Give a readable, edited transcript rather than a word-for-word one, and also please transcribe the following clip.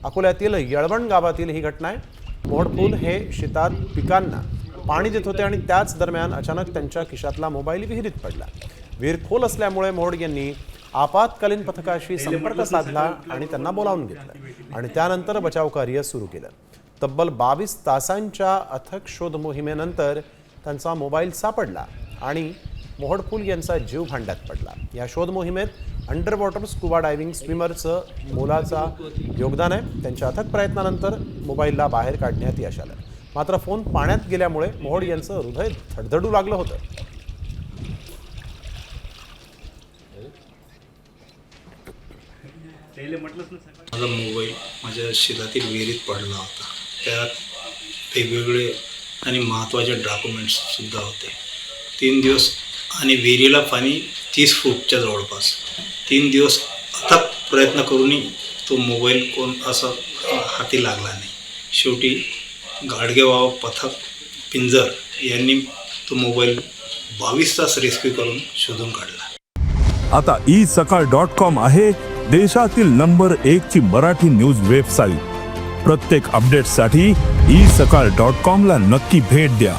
अकोल्यातील येळवण गावातील ही घटना आहे। मोहडपूल हे शेतात पिकांना पाणी देत होते आणि त्याच दरम्यान अचानक त्यांच्या खिशातला मोबाईल विहिरीत पडला। विहीर खोल असल्यामुळे मोहड यांनी आपत्कालीन पथकाशी संपर्क साधला आणि त्यांना बोलावून घेतलं आणि त्यानंतर बचाव कार्य सुरू केलं। तब्बल 22 तासांच्या अथक शोध मोहिमेनंतर त्यांचा मोबाईल सापडला आणि मोहडपूल यांचा जीव भांड्यात पडला। या शोध मोहिमेत अंडर वॉटर स्कुबा डायव्हिंग स्विमरचं मोलाचा योगदान आहे। त्यांच्या अथक प्रयत्नानंतर मोबाईलला बाहेर काढण्यात यश आलं, मात्र फोन पाण्यात गेल्यामुळे मोहड यांचं हृदय धडधडू लागलं होतं। माझा मोबाईल माझ्या शेतातील विहिरीत पडला होता। त्यात वेगवेगळे आणि महत्त्वाचे डॉक्युमेंट्स सुद्धा होते। 3 दिवस आणि विहिरीला पाणी 30 फूटच्या जवळपास। 3 दिवस अथक प्रयत्न करूनही तो मोबाईल कोण असं हाती लागला नाही। शेवटी गाडगेबाबा पथक पिंजर यांनी तो मोबाईल 22 तास रेस्क्यू करून शोधून काढला। आता isakal.com आहे देशातील नंबर 1 ची मराठी न्यूज वेबसाईट। प्रत्येक अपडेटसाठी isakal.com ला नक्की भेट द्या।